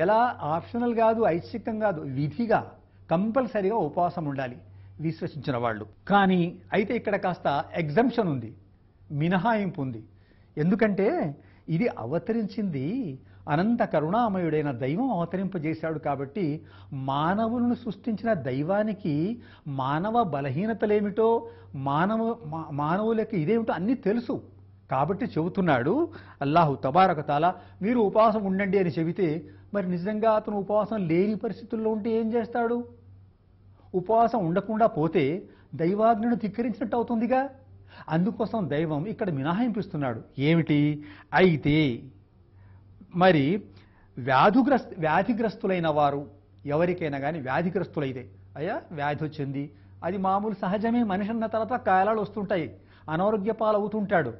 ఎలా ఆప్షనల్ కాదు, ఐచ్ఛికం కాదు, విధిగా కంపల్సరీగా ఉపవాసం ఉండాలి విశ్వసించిన వాళ్ళు. కానీ అయితే ఇక్కడ కాస్త ఎగ్జంప్షన్ ఉంది, మినహాయింపు ఉంది. ఎందుకంటే ఇది అవతరించింది అనంత కరుణామయుడైన దైవం అవతరింపజేశాడు కాబట్టి మానవులను సృష్టించిన దైవానికి మానవ బలహీనతలేమిటో మానవులకి ఇదేమిటో అన్నీ తెలుసు. కాబట్టి చెబుతున్నాడు అల్లాహు తబారక తాలా, మీరు ఉపవాసం ఉండండి అని చెబితే మరి నిజంగా అతను ఉపవాసం లేని పరిస్థితుల్లో ఉంటే ఏం చేస్తాడు? ఉపవాసం ఉండకుండా పోతే దైవాజ్ఞను ధిక్కరించినట్టు అవుతుందిగా. అందుకోసం దైవం ఇక్కడ మినహాయింపిస్తున్నాడు. ఏమిటి? అయితే మరి వ్యాధిగ్రస్తులైన వారు ఎవరికైనా కానీ వ్యాధిగ్రస్తులైతే, అయ్యా వ్యాధి వచ్చింది, అది మామూలు సహజమే, మనిషి అన్న తర్వాత కాయలాలు వస్తుంటాయి, అనారోగ్య పాలవుతుంటాడు.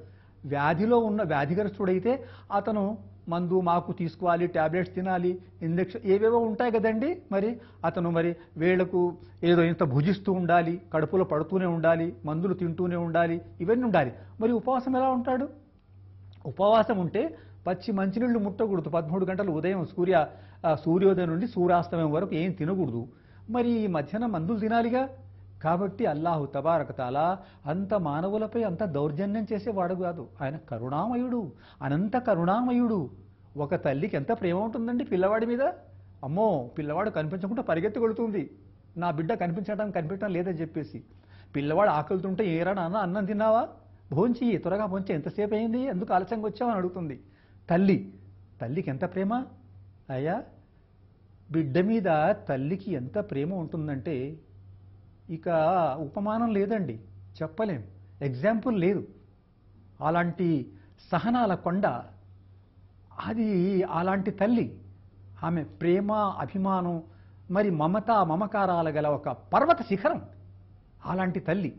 వ్యాధిలో ఉన్న వ్యాధిగ్రస్తుడైతే అతను మందు మాకు తీసుకోవాలి, ట్యాబ్లెట్స్ తినాలి, ఇంజెక్షన్ ఏవేవో ఉంటాయి కదండి. మరి అతను మరి వేళ్లకు ఏదో ఇంత భుజిస్తూ ఉండాలి, కడుపులో పడుతూనే ఉండాలి, మందులు తింటూనే ఉండాలి, ఇవన్నీ ఉండాలి. మరి ఉపవాసం ఎలా ఉంటాడు? ఉపవాసం ఉంటే పచ్చి మంచినీళ్లు ముట్టకూడదు. 13 గంటలు ఉదయం సూర్యోదయం నుండి సూర్యాస్తమయం వరకు ఏం తినకూడదు. మరి ఈ మధ్యాహ్నం మందులు తినాలిగా. కాబట్టి అల్లాహు తబారక తాలా అంత మానవులపై అంత దౌర్జన్యం చేసేవాడు కాదు. ఆయన కరుణామయుడు, అనంత కరుణామయుడు. ఒక తల్లికి ఎంత ప్రేమ ఉంటుందండి పిల్లవాడి మీద. అమ్మో, పిల్లవాడు కనిపించకుండా పరిగెత్తి కొడుతుంది, నా బిడ్డ కనిపించడం లేదని చెప్పేసి. పిల్లవాడు ఆకలితుంటే ఏరా నాన్న అన్నం తిన్నావా, భోంచి త్వరగా భోంచి, ఎంతసేపు అయింది, ఎందుకు ఆలస్యంగా వచ్చావని అడుగుతుంది తల్లికి ఎంత ప్రేమ. అయ్యా బిడ్డ మీద తల్లికి ఎంత ప్రేమ ఉంటుందంటే ఇక ఉపమానం లేదండి, చెప్పలేం, ఎగ్జాంపుల్ లేదు. అలాంటి సహనాల కొండ అది, అలాంటి తల్లి, ఆమె ప్రేమ అభిమానం మరి మమకారాల గల ఒక పర్వత శిఖరం అలాంటి తల్లి.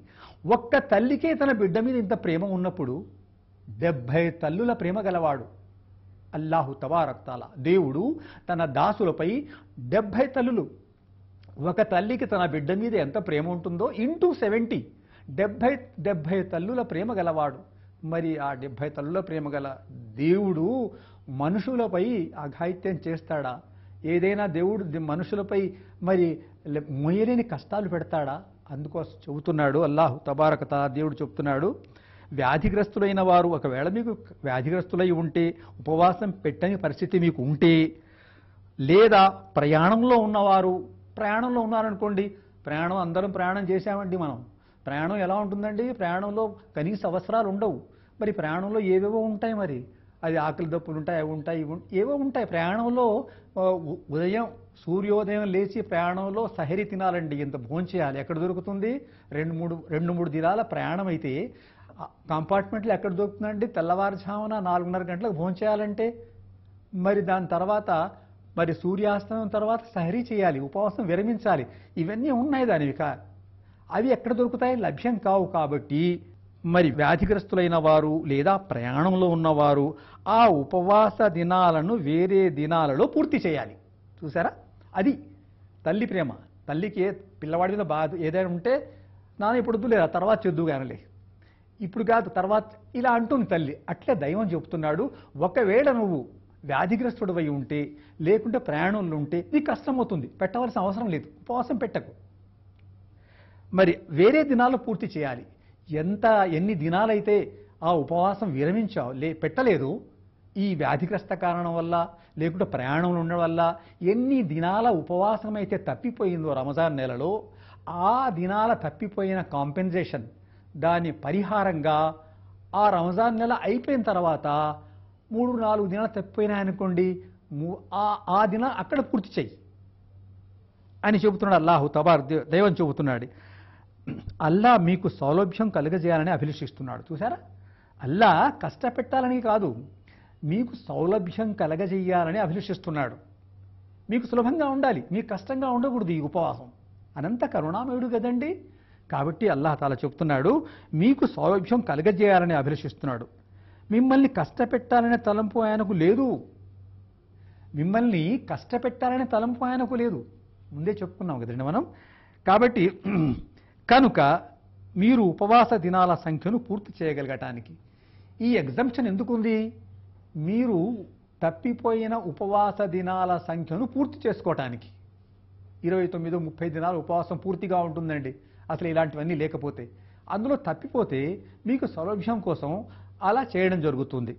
ఒక్క తల్లికే తన బిడ్డ మీద ఇంత ప్రేమ ఉన్నప్పుడు 70 తల్లుల ప్రేమ గలవాడు అల్లాహు తబారక తాలా. దేవుడు తన దాసులపై 70 తల్లులు, ఒక తల్లికి తన బిడ్డ మీద ఎంత ప్రేమ ఉంటుందో ఇంటూ 70, 70 తల్లుల ప్రేమ గలవాడు. మరి ఆ 70 తల్లుల ప్రేమ గల దేవుడు మనుషులపై అఘాయిత్యం చేస్తాడా? ఏదైనా దేవుడు మనుషులపై మరి మొయ్యలేని కష్టాలు పెడతాడా? అందుకోసం చెబుతున్నాడు అల్లాహు తబారక తాలా. దేవుడు చెబుతున్నాడు, వ్యాధిగ్రస్తులైన వారు ఒకవేళ మీకు వ్యాధిగ్రస్తులై ఉంటే, ఉపవాసం పెట్టని పరిస్థితి మీకు ఉంటే, లేదా ప్రయాణంలో ఉన్నారనుకోండి. అందరం ప్రయాణం చేశామండి. మనం ప్రయాణం ఎలా ఉంటుందండి? ప్రయాణంలో కనీస అవసరాలు ఉండవు. మరి ప్రయాణంలో ఏవేవో ఉంటాయి. మరి అది ఆకలి దప్పులు ఉంటాయి, అవి ఉంటాయి, ఏవో ఉంటాయి. ప్రయాణంలో ఉదయం సూర్యోదయం లేచి ప్రయాణంలో సహరి తినాలండి, ఇంత భోంచేయాలి. ఎక్కడ దొరుకుతుంది? 2-3 దినాల ప్రయాణం అయితే కంపార్ట్మెంట్లో ఎక్కడ దొరుకుతుందండి? తెల్లవారుజామున 4:30 గంటలకు భోంచేయాలంటే మరి దాని తర్వాత మరి సూర్యాస్తమయం తర్వాత సహరీ చేయాలి, ఉపవాసం విరమించాలి. ఇవన్నీ ఉన్నాయి దానివి. అవి ఎక్కడ దొరుకుతాయి? లభ్యం కావు. కాబట్టి మరి వ్యాధిగ్రస్తులైన వారు లేదా ప్రయాణంలో ఉన్నవారు ఆ ఉపవాస దినాలను వేరే దినాలలో పూర్తి చేయాలి. చూసారా, అది తల్లి ప్రేమ. తల్లికి పిల్లవాడి మీద బాధ ఏదైనా ఉంటే, నాన్న ఇప్పుడు వద్దు, లేదా తర్వాత చెద్దు కానలే, ఇప్పుడు కాదు తర్వాత, ఇలా అంటుంది తల్లి. అట్లే దైవం చెబుతున్నాడు, ఒకవేళ నువ్వు వ్యాధిగ్రస్తుడివై ఉంటే లేకుంటే ప్రయాణంలో ఉంటే నీకు కష్టమవుతుంది, పెట్టవలసిన అవసరం లేదు, ఉపవాసం పెట్టకు. మరి వేరే దినాల్లో పూర్తి చేయాలి. ఎన్ని దినాలైతే ఆ ఉపవాసం విరమించావు, పెట్టలేదు, ఈ వ్యాధిగ్రస్త కారణం వల్ల లేకుంటే ప్రయాణంలో ఉండడం వల్ల ఎన్ని దినాల ఉపవాసం అయితే తప్పిపోయిందో రంజాన్ నెలలో, ఆ దినాల తప్పిపోయిన కాంపెన్సేషన్, దాని పరిహారంగా ఆ రంజాన్ నెల అయిపోయిన తర్వాత 3-4 దినాలు తప్పిపోయినాయనుకోండి, ఆ దిన అక్కడ పూర్తి చెయ్యి అని చెబుతున్నాడు అల్లాహు దైవం చెబుతున్నాడు. అల్లా మీకు సౌలభ్యం కలుగజేయాలని అభిలషిస్తున్నాడు. చూసారా, అల్లా కష్టపెట్టాలని కాదు, మీకు సౌలభ్యం కలగజేయాలని అభిలషిస్తున్నాడు. మీకు సులభంగా ఉండాలి, మీకు కష్టంగా ఉండకూడదు ఈ ఉపవాసం. అనంత కరుణామయుడు కదండి. కాబట్టి అల్లాహ్ తాలా చెప్తున్నాడు, మీకు సౌలభ్యం కలగజేయాలని అభిలషిస్తున్నాడు. మిమ్మల్ని కష్టపెట్టాలనే తలంపు ఆయనకు లేదు. ముందే చెప్పుకున్నాం కదండి మనం. కాబట్టి కనుక మీరు ఉపవాస దినాల సంఖ్యను పూర్తి చేయగలగటానికి ఈ ఎగ్జంప్షన్ ఎందుకుంది? మీరు తప్పిపోయిన ఉపవాస దినాల సంఖ్యను పూర్తి చేసుకోవటానికి. 29, 30 దినాలు ఉపవాసం పూర్తిగా ఉంటుందండి అసలు ఇలాంటివన్నీ లేకపోతే. అందులో తప్పిపోతే మీకు సౌలభ్యం కోసం అలా చేయడం జరుగుతుంది.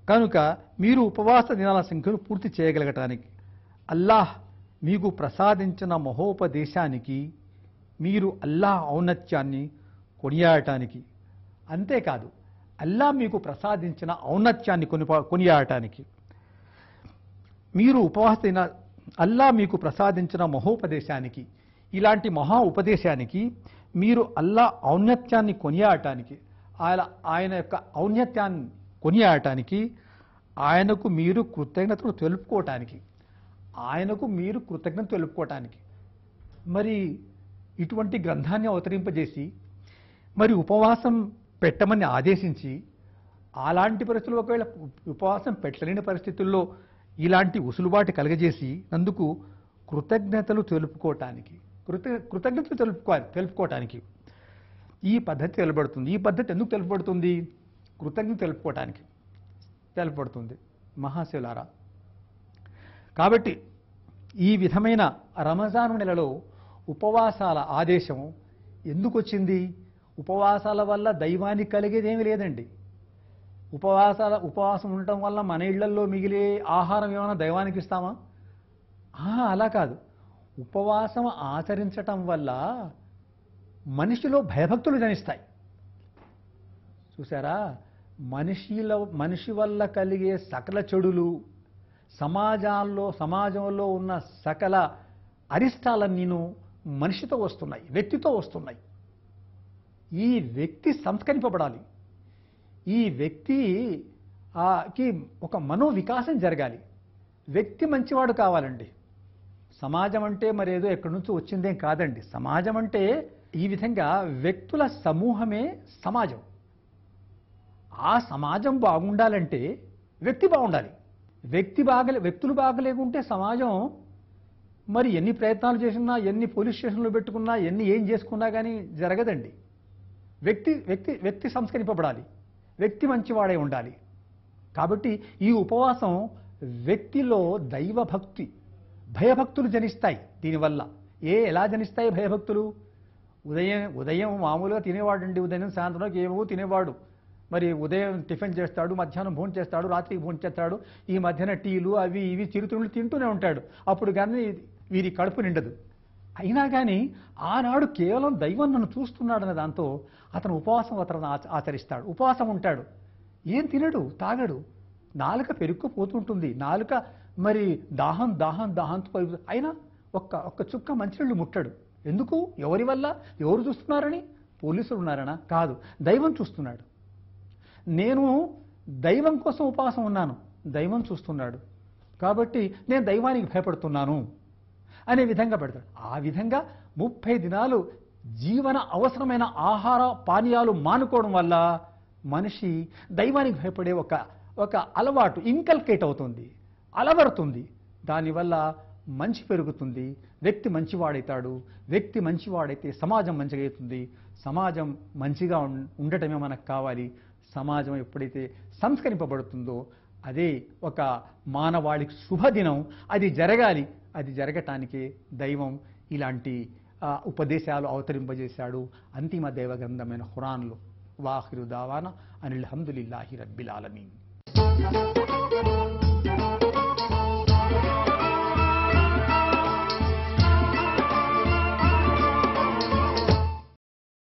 కనుక మీరు ఉపవాస దినాల సంఖ్యను పూర్తి చేయగలగటానికి, అల్లాహ్ మీకు ప్రసాదించిన మహోపదేశానికి, మీరు అల్లాహ్ ఔన్నత్యాన్ని కొనియాడటానికి, అంతేకాదు అల్లాహ్ మీకు ప్రసాదించిన ఔన్నత్యాన్ని కొనియాడటానికి, మీరు అల్లాహ్ మీకు ప్రసాదించిన మహోపదేశానికి, ఇలాంటి మహా ఉపదేశానికి మీరు అల్లాహ్ ఔన్నత్యాన్ని కొనియాడటానికి, ఆయన యొక్క ఔన్నత్యాన్ని కొనియాడటానికి, ఆయనకు మీరు కృతజ్ఞతలు తెలుపుకోవటానికి మరి ఇటువంటి గ్రంథాన్ని అవతరింపజేసి మరి ఉపవాసం పెట్టమని ఆదేశించి, అలాంటి పరిస్థితుల్లో ఒకవేళ ఉపవాసం పెట్టలేని పరిస్థితుల్లో ఇలాంటి ఉసులుబాటు కలగజేసి నందుకు కృతజ్ఞతలు తెలుపుకోవటానికి ఈ పద్ధతి తెలుపబడుతుంది. ఈ పద్ధతి ఎందుకు తెలుపబడుతుంది? కృతజ్ఞత తెలుపుకోవటానికి తెలుపబడుతుంది మహాశివులారా. కాబట్టి ఈ విధమైన రంజాను నెలలో ఉపవాసాల ఆదేశం ఎందుకు వచ్చింది? ఉపవాసాల వల్ల దైవానికి కలిగేదేమీ లేదండి. ఉపవాసం ఉండటం వల్ల మన ఇళ్లల్లో మిగిలే ఆహారం ఏమైనా దైవానికి ఇస్తామా? అలా కాదు. ఉపవాసం ఆచరించటం వల్ల మనిషిలో భయభక్తులు జనిస్తాయి. చూసారా, మనిషి వల్ల కలిగే సకల చెడులు, సమాజంలో ఉన్న సకల అరిష్టాలన్నీను మనిషితో వస్తున్నాయి, వ్యక్తితో వస్తున్నాయి. ఈ వ్యక్తి సంస్కరింపబడాలి. ఈ వ్యక్తికి ఒక మనోవికాసం జరగాలి. వ్యక్తి మంచివాడు కావాలండి. సమాజం అంటే మరేదో ఎక్కడి నుంచో వచ్చిందేం కాదండి. సమాజం అంటే ఈ విధంగా వ్యక్తుల సమూహమే సమాజం. ఆ సమాజం బాగుండాలంటే వ్యక్తి బాగుండాలి. వ్యక్తులు బాగలేకుంటే సమాజం మరి ఎన్ని ప్రయత్నాలు చేసినా, ఎన్ని పోలీస్ స్టేషన్లు పెట్టుకున్నా, ఏం చేసుకున్నా కానీ జరగదండి. వ్యక్తి సంస్కరింపబడాలి. వ్యక్తి మంచివాడై ఉండాలి. కాబట్టి ఈ ఉపవాసం వ్యక్తిలో దైవభక్తి, భయభక్తులు జనిస్తాయి. దీనివల్ల ఎలా జనిస్తాయి భయభక్తులు? ఉదయం మామూలుగా తినేవాడండి. ఉదయం సాయంత్రంలోకి ఏమో తినేవాడు. మరి ఉదయం టిఫిన్ చేస్తాడు, మధ్యాహ్నం భోజనం చేస్తాడు, రాత్రికి భోజనం చేస్తాడు. ఈ మధ్యన టీలు అవి ఇవి చిరుతిండ్లు తింటూనే ఉంటాడు. అప్పుడు కానీ వీరి కడుపు నిండదు. అయినా కానీ ఆనాడు కేవలం దైవం నన్ను చూస్తున్నాడన్న దాంతో అతను ఉపవాసం ఆచరిస్తాడు, ఉపవాసం ఉంటాడు. ఏం తినడు, తాగడు. నాలుక పెరుక్కుపోతుంటుంది. నాలుక మరి దాహంతో అయినా ఒక్క చుక్క మంచినీళ్ళు ముట్టడు. ఎందుకు? ఎవరి వల్ల? ఎవరు చూస్తున్నారని? పోలీసులు ఉన్నారనా? కాదు, దైవం చూస్తున్నాడు. నేను దైవం కోసం ఉపవాసం ఉన్నాను, దైవం చూస్తున్నాడు కాబట్టి నేను దైవానికి భయపడుతున్నాను అనే విధంగా పెడతాడు. ఆ విధంగా 30 దినాలు జీవన అవసరమైన ఆహార పానీయాలు మానుకోవడం వల్ల మనిషి దైవానికి భయపడే ఒక అలవాటు ఇంకల్కేట్ అవుతుంది, అలవడుతుంది. దానివల్ల మంచి పెరుగుతుంది, వ్యక్తి మంచివాడవుతాడు. వ్యక్తి మంచివాడైతే సమాజం మంచిగా అవుతుంది. సమాజం మంచిగా ఉండటమే మనకు కావాలి. సమాజం ఎప్పుడైతే సంస్కరింపబడుతుందో అదే ఒక మానవాళికి శుభదినం. అది జరగాలి. అది జరగటానికే దైవం ఇలాంటి ఉపదేశాలు అవతరింపజేశాడు అంతిమ దైవ గ్రంథమైన ఖురాన్లో. వాఖిరు దావానా అనిల్ హమ్దులిల్లాహి రబ్బిల్ ఆలమీన్.